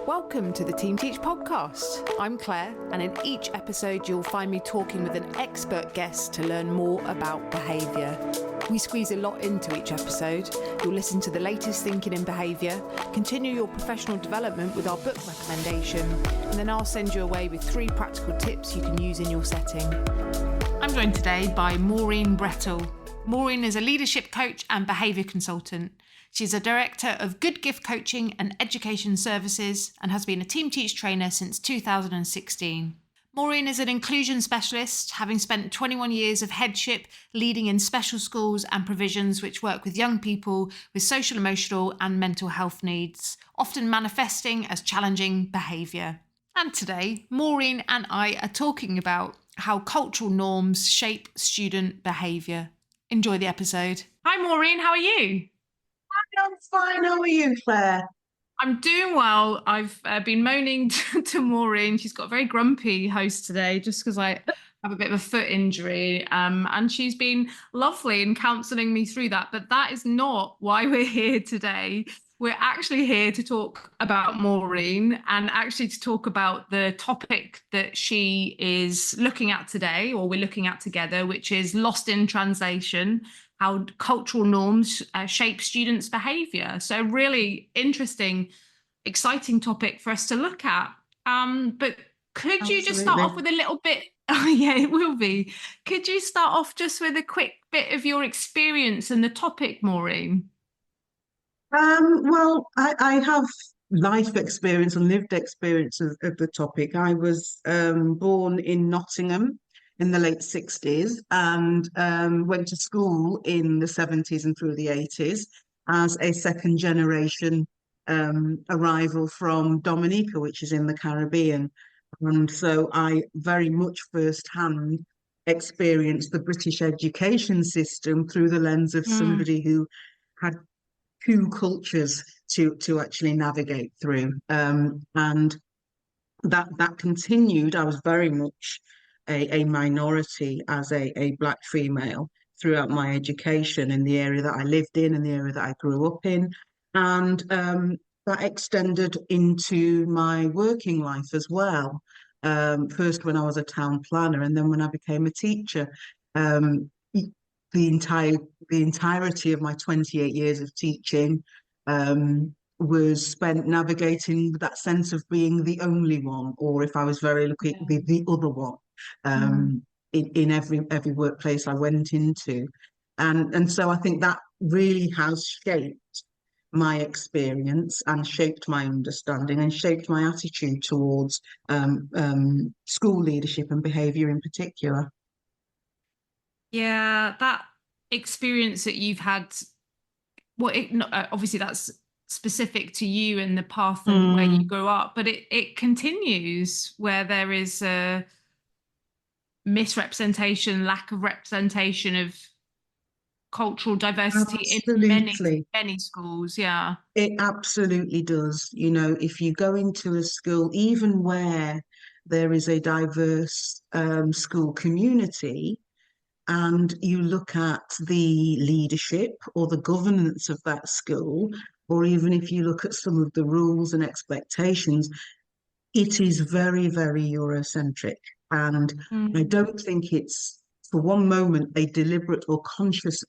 Welcome to the Team Teach podcast. I'm Clare, and in each episode you'll find me talking with an expert guest to learn more about behaviour. We squeeze a lot into each episode. You'll listen to the latest thinking in behaviour, continue your professional development with our book recommendation, and then I'll send you away with 3 practical tips you can use in your setting. I'm joined today by Maureen Brettell. Maureen is a leadership coach and behaviour consultant. She's a director of Good Gift Coaching and Education Services and has been a Team Teach trainer since 2016. Maureen is an inclusion specialist, having spent 21 years of headship leading in special schools and provisions which work with young people with social, emotional and mental health needs, often manifesting as challenging behaviour. And today, Maureen and I are talking about how cultural norms shape student behaviour. Enjoy the episode. Hi Maureen, how are you? I'm fine. How are you, Claire? I'm doing well. I've been moaning to Maureen. She's got a very grumpy host today just because I have a bit of a foot injury. And she's been lovely in counselling me through that. But that is not why we're here today. We're actually here to talk about Maureen and actually to talk about the topic that she is looking at today, or we're looking at together, which is lost in translation, how cultural norms shape students' behaviour. So really interesting, exciting topic for us to look at. But could you just start off with a little bit? Oh, yeah, it will be. Could you start off just with a quick bit of your experience and the topic, Maureen? Well, I have life experience and lived experience of the topic. I was born in Nottingham in the late 60s and went to school in the 70s and through the 80s as a second generation arrival from Dominica, which is in the Caribbean. And so I very much firsthand experienced the British education system through the lens of somebody who had 2 cultures to actually navigate through, and that continued. I was very much a minority as a Black female throughout my education in the area that I lived in and the area that I grew up in, and that extended into my working life as well. First when I was a town planner, and then when I became a teacher. The entirety of my 28 years of teaching was spent navigating that sense of being the only one, or if I was very lucky, the other one, in every workplace I went into. And so I think that really has shaped my experience and shaped my understanding and shaped my attitude towards school leadership and behaviour in particular. Yeah, that experience that you've had, obviously that's specific to you and the path and where you grew up, but it continues where there is a misrepresentation, lack of representation of cultural diversity in many schools. Yeah, it absolutely does. You know, if you go into a school, even where there is a diverse school community, and you look at the leadership or the governance of that school, or even if you look at some of the rules and expectations, it is very, very Eurocentric. And I don't think it's for one moment a deliberate or conscious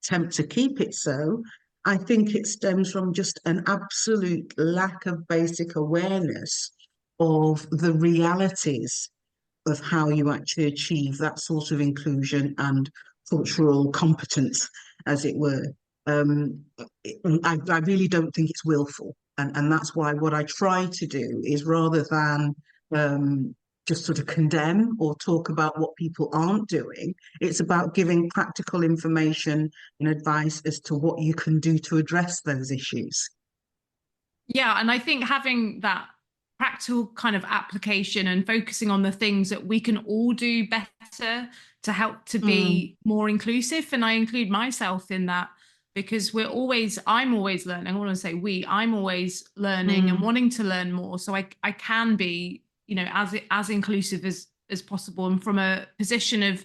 attempt to keep it so. I think it stems from just an absolute lack of basic awareness of the realities of how you actually achieve that sort of inclusion and cultural competence, as it were. I really don't think it's willful. And that's why what I try to do is, rather than just sort of condemn or talk about what people aren't doing, it's about giving practical information and advice as to what you can do to address those issues. Yeah, and I think having that practical kind of application and focusing on the things that we can all do better to help to be more inclusive. And I include myself in that because I'm always learning. I want to say I'm always learning and wanting to learn more. So I can be, as inclusive as possible, and from a position of,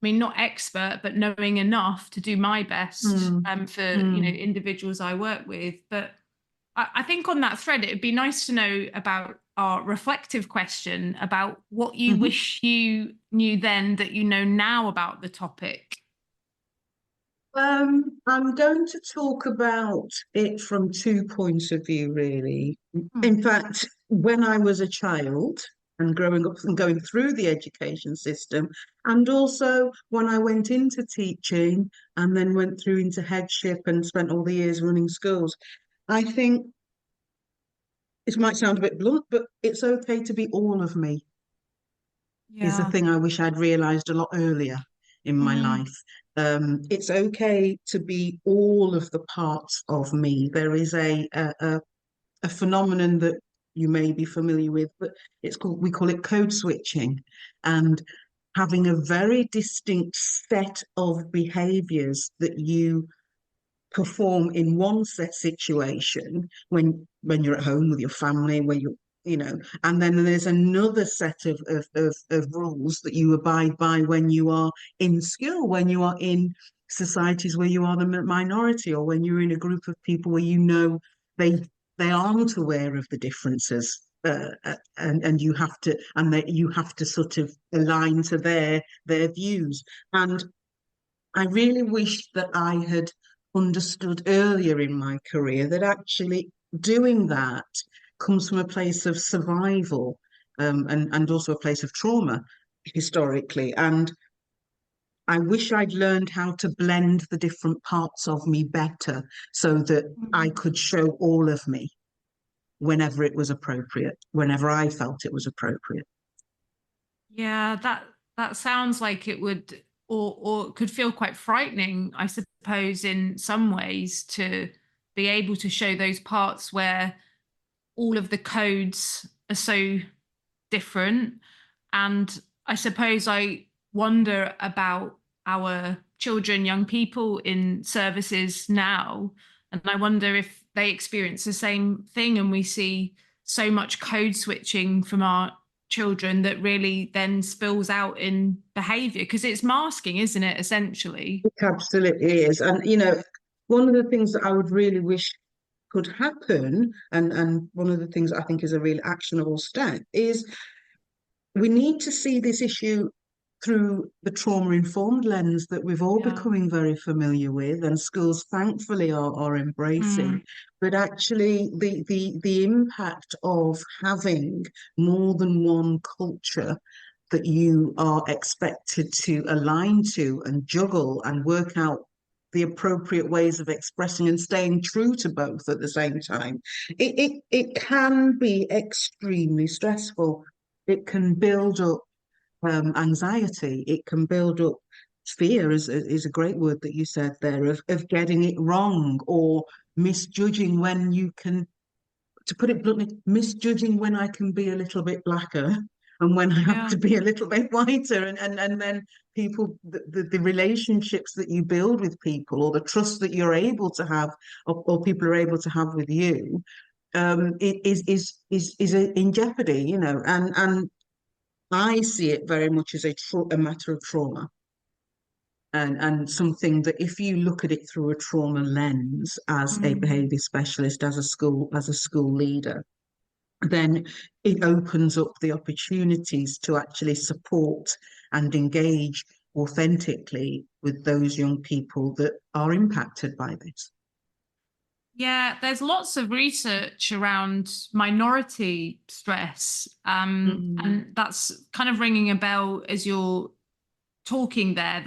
not expert, but knowing enough to do my best for, individuals I work with. But I think on that thread, it'd be nice to know about our reflective question about what you Mhm. wish you knew then that you know now about the topic. I'm going to talk about it from two points of view, really. Mm. In fact, when I was a child and growing up and going through the education system, and also when I went into teaching and then went through into headship and spent all the years running schools, I think it might sound a bit blunt, but it's okay to be all of me is the Yeah. thing I wish I'd realized a lot earlier in my Mm. life. It's okay to be all of the parts of me. There is a phenomenon that you may be familiar with, but we call it code switching, and having a very distinct set of behaviors that you perform in one set situation when you're at home with your family, when you know, and then there's another set of rules that you abide by when you are in school, when you are in societies where you are the minority, or when you're in a group of people where you know they they aren't aware of the differences. And you have to, and that you have to sort of align to their views. And I really wish that I had understood earlier in my career that actually doing that comes from a place of survival, and also a place of trauma historically. And I wish I'd learned how to blend the different parts of me better so that I Mm. could show all of me whenever it was appropriate, whenever I felt it was appropriate. Yeah, that sounds like it would, or it could feel quite frightening, I suppose, in some ways, to be able to show those parts where all of the codes are so different. And I suppose I wonder about our children, young people in services now. And I wonder if they experience the same thing and we see so much code switching from our children that really then spills out in behavior because it's masking, isn't it, essentially? It absolutely is. And, one of the things that I would really wish could happen, and one of the things I think is a real actionable step, is we need to see this issue through the trauma informed lens that we've all Yeah. becoming very familiar with, and schools thankfully are embracing. Mm. But actually, the impact of having more than one culture that you are expected to align to and juggle and work out the appropriate ways of expressing and staying true to both at the same time. It can be extremely stressful. It can build up anxiety. It can build up fear, is a great word that you said there, of getting it wrong or misjudging when you can, to put it bluntly, misjudging when I can be a little bit blacker and when I have Yeah. to be a little bit whiter. And then people, the relationships that you build with people or the trust that you're able to have or people are able to have with you, it is in jeopardy, and I see it very much as a matter of trauma, and something that if you look at it through a trauma lens as a Mm. behaviour specialist, as a school leader, then it opens up the opportunities to actually support and engage authentically with those young people that are impacted by this. Yeah, there's lots of research around minority stress. Mm, And that's kind of ringing a bell as you're talking there,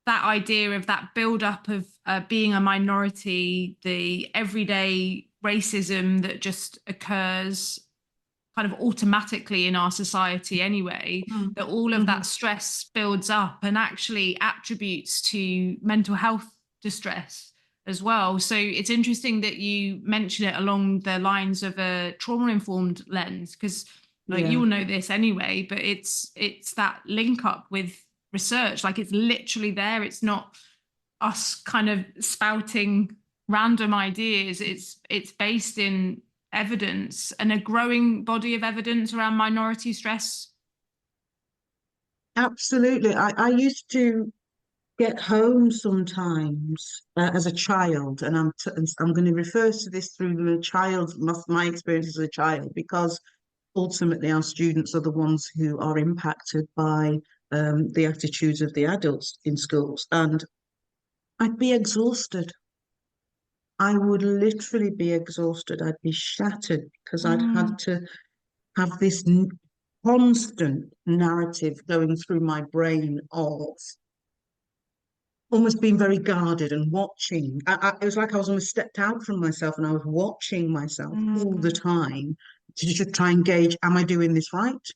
that idea of that build up of being a minority, the everyday racism that just occurs kind of automatically in our society anyway, mm, that all of that mhm. stress builds up and actually attributes to mental health distress as well. So it's interesting that you mention it along the lines of a trauma informed lens, because like Yeah, you'll know this anyway, but it's that link up with research. Like it's literally there. It's not us kind of spouting random ideas. It's based in evidence and a growing body of evidence around minority stress. absolutely. I used to get home sometimes as a child, and I'm going to refer to this through the child, my experience as a child, because ultimately our students are the ones who are impacted by the attitudes of the adults in schools. And I'd be exhausted. I would literally be exhausted. I'd be shattered because I'd had Mm, to have this constant narrative going through my brain of almost being very guarded and watching. It was like I was almost stepped out from myself and I was watching myself all the mm, time to just try and gauge, am I doing this right?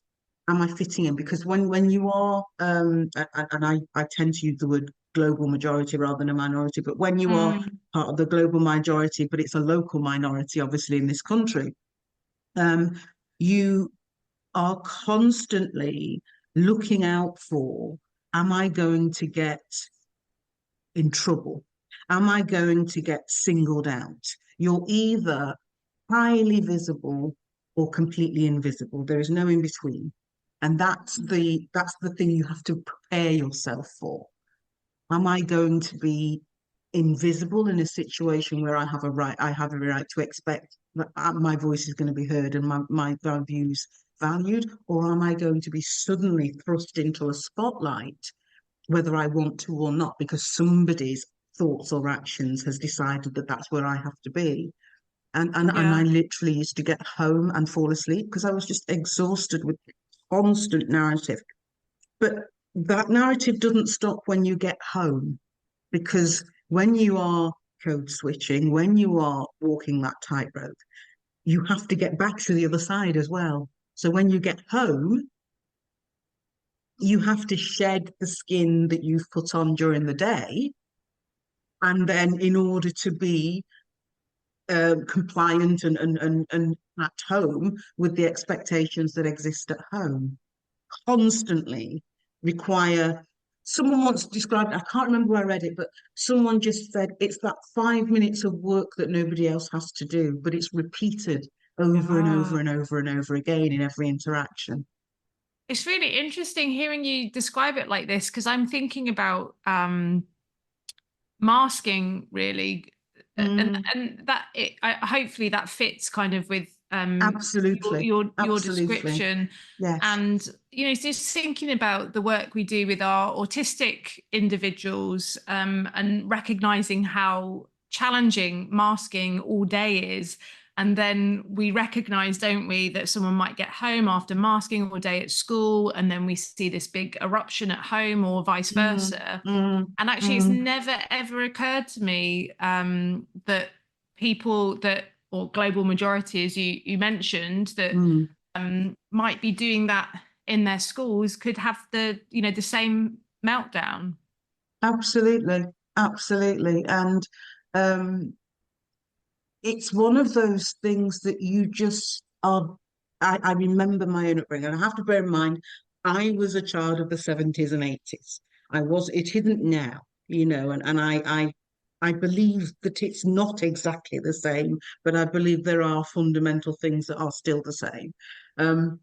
Am I fitting in? Because when you are, and I tend to use the word global majority rather than a minority, but when you are mm. part of the global majority, but it's a local minority, obviously, in this country, um, you are constantly looking out for, am I going to get in trouble? Am I going to get singled out? You're either highly visible or completely invisible. There is no in between. And that's the thing you have to prepare yourself for. Am I going to be invisible in a situation where I have a right to expect that my voice is going to be heard and my views valued, or am I going to be suddenly thrust into a spotlight whether I want to or not, because somebody's thoughts or actions has decided that that's where I have to be. And I Yeah. literally used to get home and fall asleep because I was just exhausted with constant narrative. But that narrative doesn't stop when you get home, because when you are code switching, when you are walking that tightrope, you have to get back to the other side as well. So when you get home, you have to shed the skin that you've put on during the day. And then, in order to be compliant and at home with the expectations that exist at home, constantly require. Someone once described, I can't remember where I read it, but someone just said it's that 5 minutes of work that nobody else has to do, but it's repeated over and over Yeah. and over and over again in every interaction. It's really interesting hearing you describe it like this because I'm thinking about masking really. and Mm, and that hopefully that fits kind of with your absolutely, your absolutely. description. Yes. And just thinking about the work we do with our autistic individuals, and recognizing how challenging masking all day is. And then we recognize, don't we, that someone might get home after masking all day at school, and then we see this big eruption at home, or vice Mm, versa. mm, And actually, it's mm, never ever occurred to me that people that, or global majority, as you mentioned, that mm. might be doing that in their schools could have the same meltdown. Absolutely, absolutely. And um, it's one of those things that you just are. I remember my own upbringing. I have to bear in mind, I was a child of the 70s and 80s. It isn't now, and I believe that it's not exactly the same, but I believe there are fundamental things that are still the same. Um,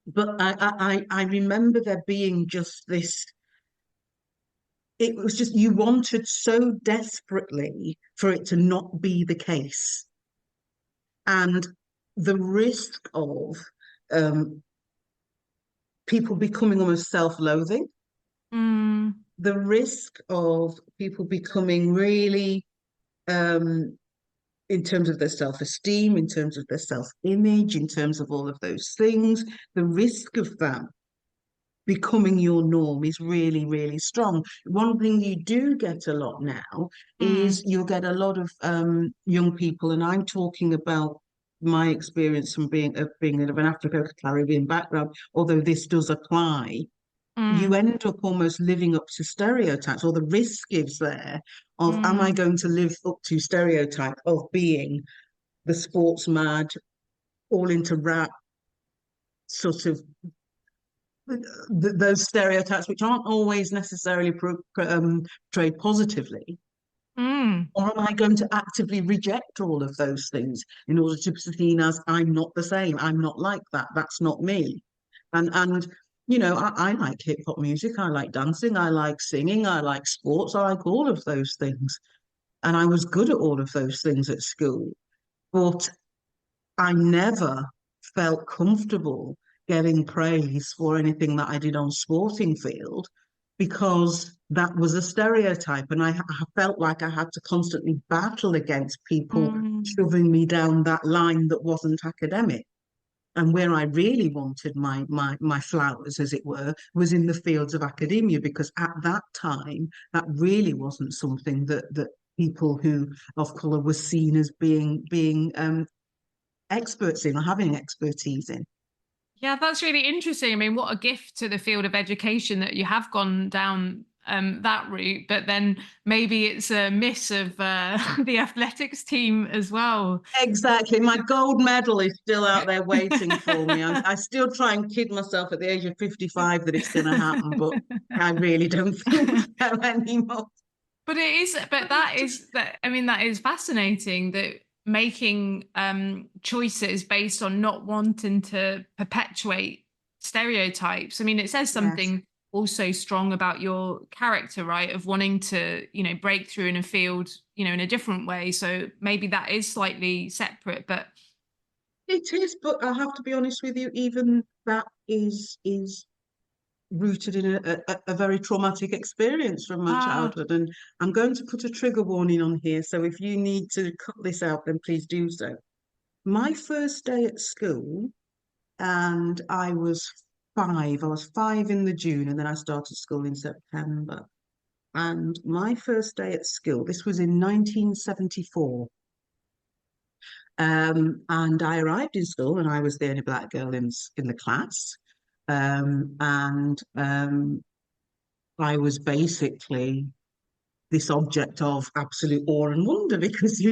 but I remember there being just this, it was just you wanted so desperately for it to not be the case. And the risk of um, people becoming almost self-loathing, Mm, the risk of people becoming really, um, in terms of their self-esteem, in terms of their self-image, in terms of all of those things, the risk of that becoming your norm is really, really strong. One thing you do get a lot now mm, is you'll get a lot of young people, and I'm talking about my experience from being of an African-Caribbean background, although this does apply. You mm, end up almost living up to stereotypes, or the risk is there of, am I mm, going to live up to stereotype of being the sports mad, all into rap, sort of those stereotypes, which aren't always necessarily portrayed positively? mm, Or am I going to actively reject all of those things in order to be seen as I'm not the same, I'm not like that, that's not me? And You know, I like hip hop music, I like dancing, I like singing, I like sports, I like all of those things. And I was good at all of those things at school. But I never felt comfortable getting praise for anything that I did on sporting field because that was a stereotype. And I felt like I had to constantly battle against people Mm. shoving me down that line that wasn't academic. And where I really wanted my flowers, as it were, was in the fields of academia, because at that time, that really wasn't something that people who of colour were seen as being experts in or having expertise in. Yeah, that's really interesting. I mean, what a gift to the field of education that you have gone down that route, but then maybe it's a miss of the athletics team as well. Exactly. My gold medal is still out there waiting for me. I still try and kid myself at the age of 55 that it's going to happen, but I really don't think so anymore. But it is, but that is that. I mean, that is fascinating. That making choices based on not wanting to perpetuate stereotypes. I mean, it says Yes. something also strong about your character, right? Of wanting to, break through in a field, in a different way. So maybe that is slightly separate, but It is, but I have to be honest with you, even that is rooted in a very traumatic experience from my ah, childhood. And I'm going to put a trigger warning on here. So if you need to cut this out, then please do so. My first day at school, and I was 5. I was 5 in the June, and then I started school in September. And my first day at school, this was in 1974. And I arrived in school, and I was the only black girl in the class. And I was basically this object of absolute awe and wonder because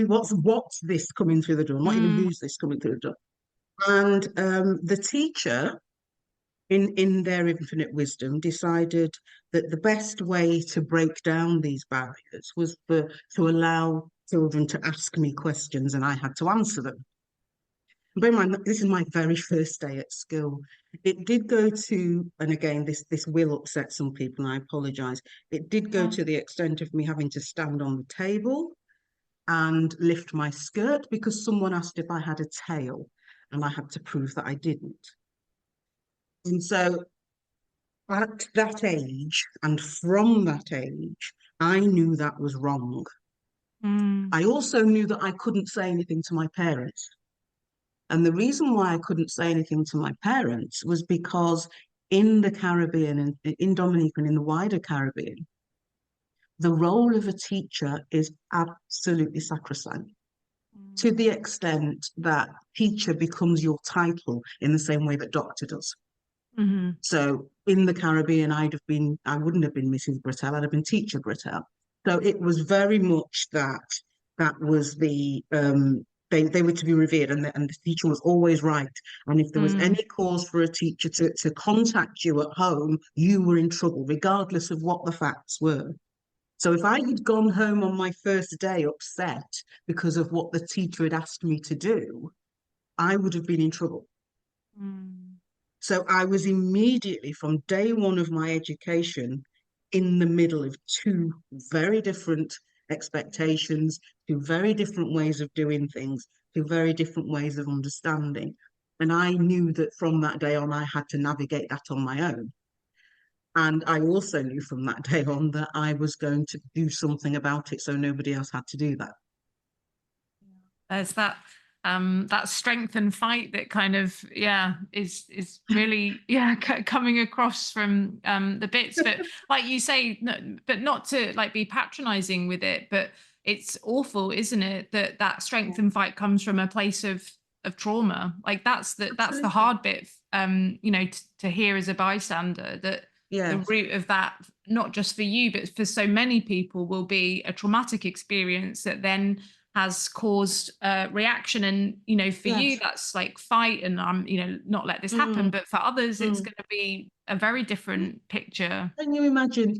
what's this coming through the door? Not even mm, who's this coming through the door. And the teacher, in their infinite wisdom, decided that the best way to break down these barriers was to allow children to ask me questions, and I had to answer them. Bear in mind, this is my very first day at school. It did go to, and again, this will upset some people, and I apologise. It did go oh, to the extent of me having to stand on the table and lift my skirt because someone asked if I had a tail, and I had to prove that I didn't. And so at that age, and from that age, I knew that was wrong. mm, I also knew that I couldn't say anything to my parents. And the reason why I couldn't say anything to my parents was because in the Caribbean and in Dominica and in the wider Caribbean, the role of a teacher is absolutely sacrosanct to mm, the extent that teacher becomes your title in the same way that doctor does. mhm, So in the Caribbean, I wouldn't have been Mrs. Brettell, I'd have been Teacher Brettell. So it was very much that was they were to be revered, and the teacher was always right. And if there was mm, any cause for a teacher to contact you at home, you were in trouble, regardless of what the facts were. So if I had gone home on my first day upset because of what the teacher had asked me to do, I would have been in trouble. mm, So I was immediately from day one of my education in the middle of two very different expectations, two very different ways of doing things, two very different ways of understanding. And I knew that from that day on, I had to navigate that on my own. And I also knew from that day on that I was going to do something about it so nobody else had to do that. there's that strength and fight that kind of is really coming across from the bits, but like you say, no, but not to like be patronizing with it, but it's awful, isn't it, that that strength Yeah, and fight comes from a place of trauma. Like that's the absolutely. hard bit, to hear as a bystander, that the Yes. root of that, not just for you but for so many people, will be a traumatic experience that then has caused a reaction. And for you Yes. that's like fight and not let this happen, Mm, but for others it's mm. going to be a very different picture. Can you imagine?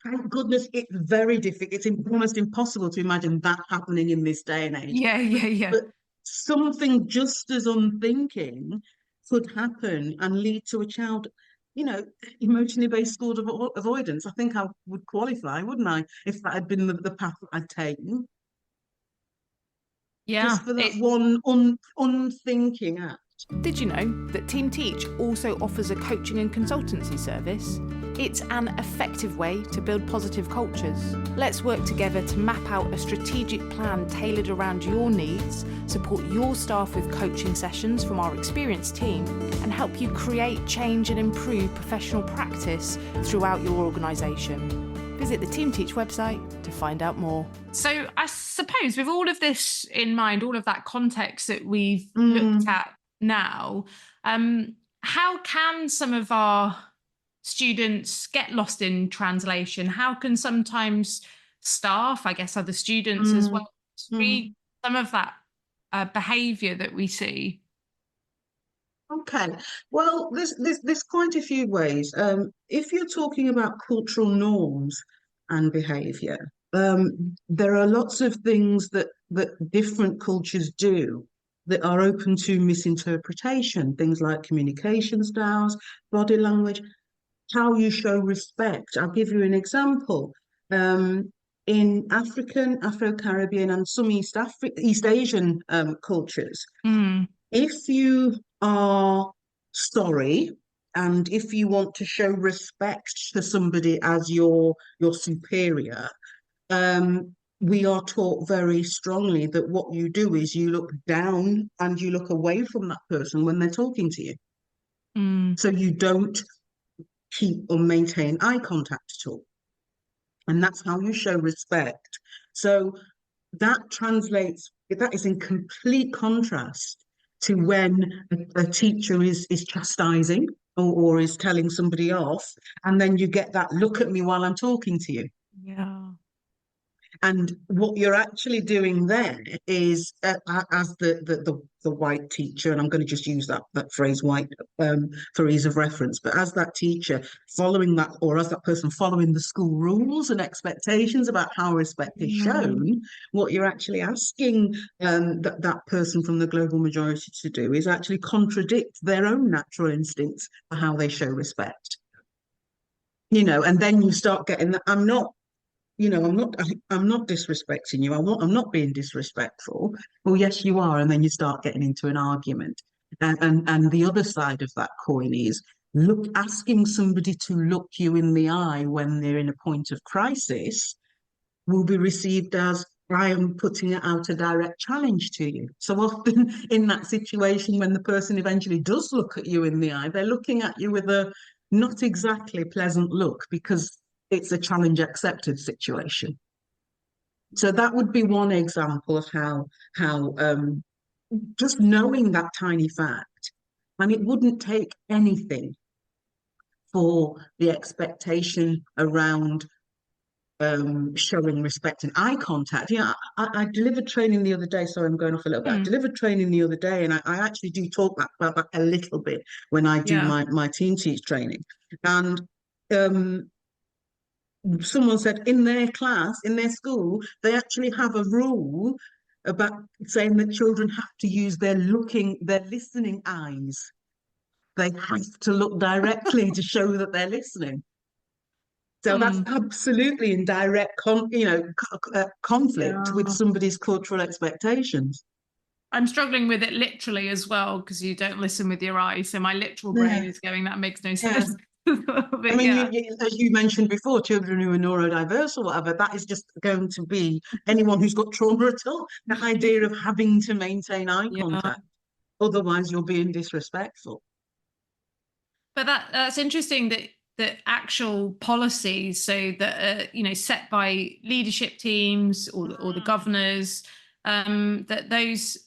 Thank goodness, it's very difficult. It's almost impossible to imagine that happening in this day and age. Yeah, But, yeah, yeah. but something just as unthinking could happen and lead to a child. emotionally based school avoidance. I think I would qualify, wouldn't I, if that had been the path that I'd taken, Yeah. just for that one unthinking act. Did you know that Team Teach also offers a coaching and consultancy service? It's an effective way to build positive cultures. Let's work together to map out a strategic plan tailored around your needs, support your staff with coaching sessions from our experienced team, and help you create, change and improve professional practice throughout your organisation. Visit the Team Teach website to find out more. So I suppose with all of this in mind, all of that context that we've looked at now, how can some of our students get lost in translation? How can sometimes staff, I guess other students as well, read some of that behaviour that we see? Okay, well, there's quite a few ways. If you're talking about cultural norms and behaviour, there are lots of things that different cultures do that are open to misinterpretation. Things like communication styles, body language, how you show respect. I'll give you an example. In African, Afro-Caribbean, and some East Asian cultures, if you are sorry and if you want to show respect to somebody as your superior, we are taught very strongly that what you do is you look down and you look away from that person when they're talking to you. So you don't keep or maintain eye contact at all. And that's how you show respect. So that is in complete contrast to when a teacher is chastising or is telling somebody off, and then you get that look at me while I'm talking to you. Yeah. And what you're actually doing there is, as the white teacher, and I'm going to just use that phrase white for ease of reference, but as that teacher following that, or as that person following the school rules and expectations about how respect is shown, what you're actually asking that person from the global majority to do is actually contradict their own natural instincts for how they show respect. And then you start getting that I'm not disrespecting you. I'm not being disrespectful. Well, yes, you are. And then you start getting into an argument. And the other side of that coin is asking somebody to look you in the eye when they're in a point of crisis will be received as, I am putting out a direct challenge to you. So often in that situation, when the person eventually does look at you in the eye, they're looking at you with a not exactly pleasant look, because it's a challenge accepted situation. So that would be one example of how just knowing that tiny fact, and it wouldn't take anything for the expectation around showing respect and eye contact. I delivered training the other day, so I'm going off a little bit. I delivered training the other day, and I actually do talk about that a little bit when I do my Team Teach training. And someone said in their class, in their school, they actually have a rule about saying that children have to use their listening eyes. They have to look directly to show that they're listening. So that's absolutely in direct conflict with somebody's cultural expectations. I'm struggling with it literally as well, because you don't listen with your eyes. So my literal brain is going, that makes no sense. But I mean, as you mentioned before, children who are neurodiverse or whatever, that is just going to be anyone who's got trauma at all. The idea of having to maintain eye contact, otherwise you're being disrespectful. But that's interesting that actual policies, so that set by leadership teams or the governors, that those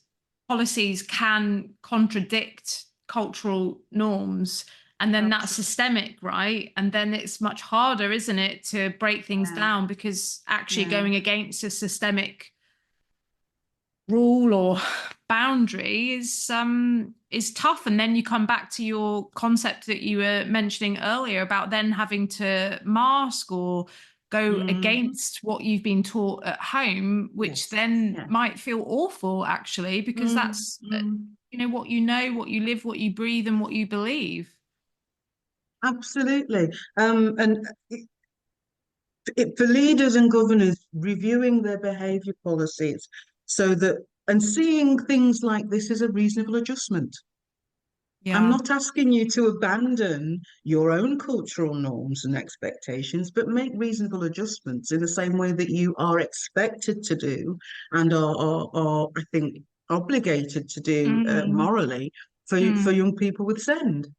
policies can contradict cultural norms, and then that's systemic, right? And then it's much harder, isn't it, to break things down, because actually going against a systemic rule or boundary is tough. And then you come back to your concept that you were mentioning earlier about then having to mask or go against what you've been taught at home, which then might feel awful, actually, because that's what you know, what you live, what you breathe, and what you believe. Absolutely. And for leaders and governors reviewing their behaviour policies so that and seeing things like this as a reasonable adjustment. I'm Yeah. not asking you to abandon your own cultural norms and expectations, but make reasonable adjustments in the same way that you are expected to do and are I think, obligated to do Mm, morally for mm. young people with SEND.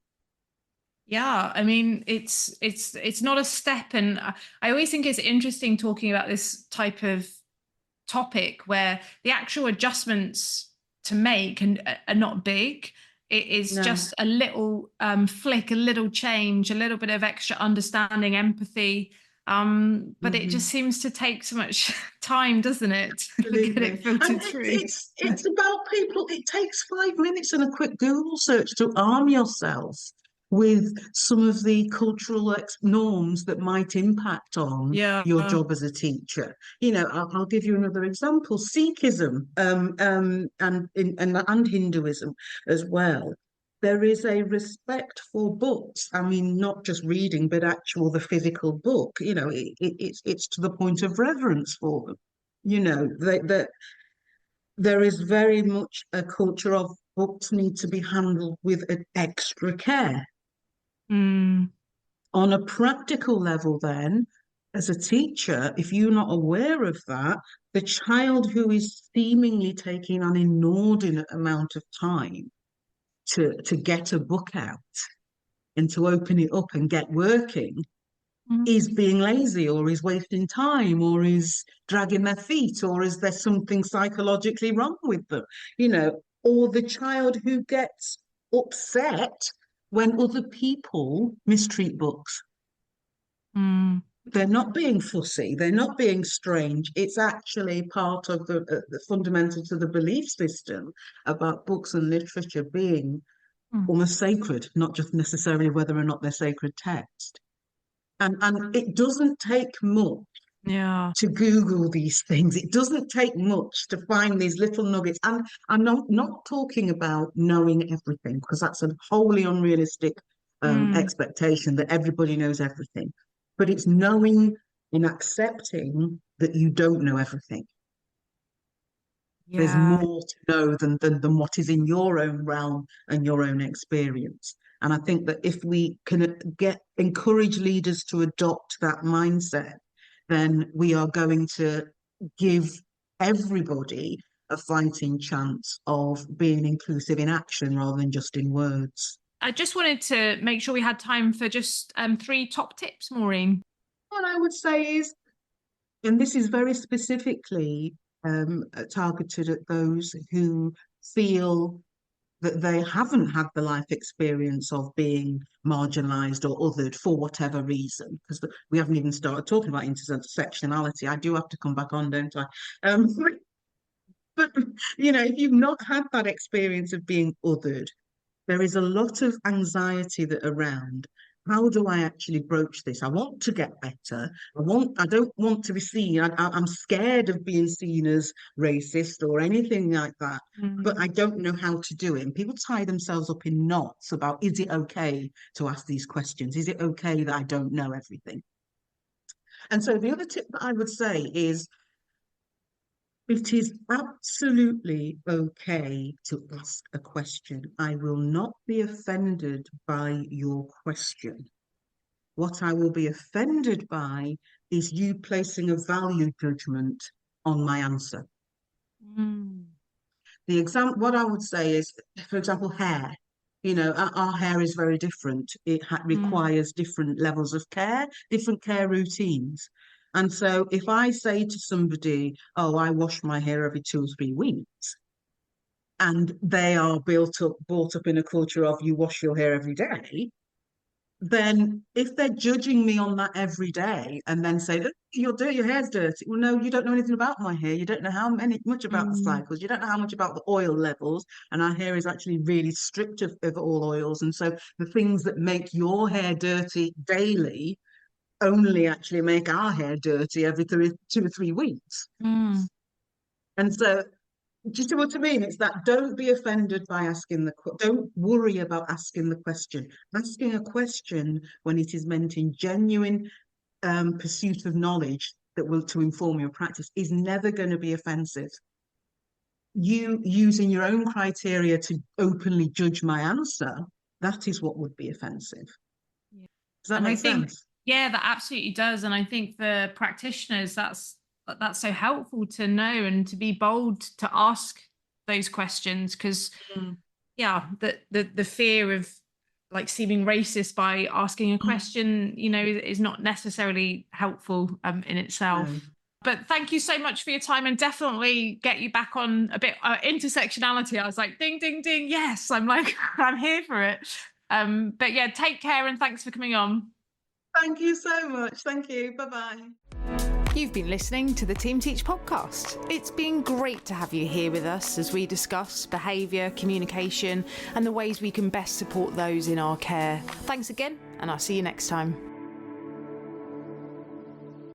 Yeah, I mean, it's not a step, and I always think it's interesting talking about this type of topic where the actual adjustments to make and are not big. It is No. just a little flick, a little change, a little bit of extra understanding, empathy. But it just Mhm. seems to take so much time, doesn't it, to get Absolutely. it And filtered through? it's about people. It takes 5 minutes and a quick Google search to arm yourself with some of the cultural norms that might impact on Yeah. your job as a teacher. I'll give you another example. Sikhism, and Hinduism as well. There is a respect for books. I mean, not just reading, but actual the physical book. It's to the point of reverence for them. There is very much a culture of books need to be handled with an extra care. Mm, On a practical level, then, as a teacher, if you're not aware of that, the child who is seemingly taking an inordinate amount of time to get a book out and to open it up and get working mm, is being lazy or is wasting time or is dragging their feet or is there something psychologically wrong with them, or the child who gets upset when other people mistreat books. mm, They're not being fussy, they're not being strange. It's actually part of the fundamental to the belief system about books and literature being mm. almost sacred, not just necessarily whether or not they're sacred text. And it doesn't take much Yeah. to Google these things. It doesn't take much to find these little nuggets. And I'm not talking about knowing everything, because that's a wholly unrealistic Mm, expectation that everybody knows everything. But it's knowing and accepting that you don't know everything. There's yeah. more to know than what is in your own realm and your own experience. And I think that if we can encourage leaders to adopt that mindset, then we are going to give everybody a fighting chance of being inclusive in action rather than just in words. I just wanted to make sure we had time for just three top tips, Maureen. What I would say is, and this is very specifically targeted at those who feel that they haven't had the life experience of being marginalised or othered for whatever reason, because we haven't even started talking about intersectionality. I do have to come back on, don't I? Um, but if you've not had that experience of being othered, there is a lot of anxiety that around. How do I actually broach this? I want to get better. I don't want to be seen. I'm scared of being seen as racist or anything like that, but Mm, I don't know how to do it. And people tie themselves up in knots about, is it okay to ask these questions? Is it okay that I don't know everything? And so the other tip that I would say is, it is absolutely okay to ask a question. I will not be offended by your question. What I will be offended by is you placing a value judgment on my answer. mm, What I would say is, for example, hair. Our hair is very different. It mm, requires different levels of care, different care routines. And so if I say to somebody, oh, I wash my hair every 2 or 3 weeks, and they are brought up in a culture of you wash your hair every day, then if they're judging me on that every day and then say, "Oh, your hair's dirty." Well, no, you don't know anything about my hair. You don't know much about the mm, cycles. You don't know how much about the oil levels. And our hair is actually really strict of all oils. And so the things that make your hair dirty daily only actually make our hair dirty every 2 or 3 weeks. mm. And so Do you see what I mean? It's that don't be offended by asking don't worry about asking the question. Asking a question when it is meant in genuine pursuit of knowledge that will to inform your practice is never going to be offensive. You using your own criteria to openly judge my answer, that is what would be offensive. Yeah. Does that And I make think, sense? yeah, that absolutely does. And I think for practitioners, that's so helpful to know and to be bold to ask those questions, because yeah, the fear of like seeming racist by asking a question, you know, is not necessarily helpful in itself. No. But thank you so much for your time, and definitely get you back on a bit intersectionality. I was like, ding, ding, ding. Yes, I'm like, I'm here for it. But yeah, take care and thanks for coming on. Thank you so much. Thank you. Bye-bye. You've been listening to the Team Teach podcast. It's been great to have you here with us as we discuss behaviour, communication, and the ways we can best support those in our care. Thanks again, and I'll see you next time.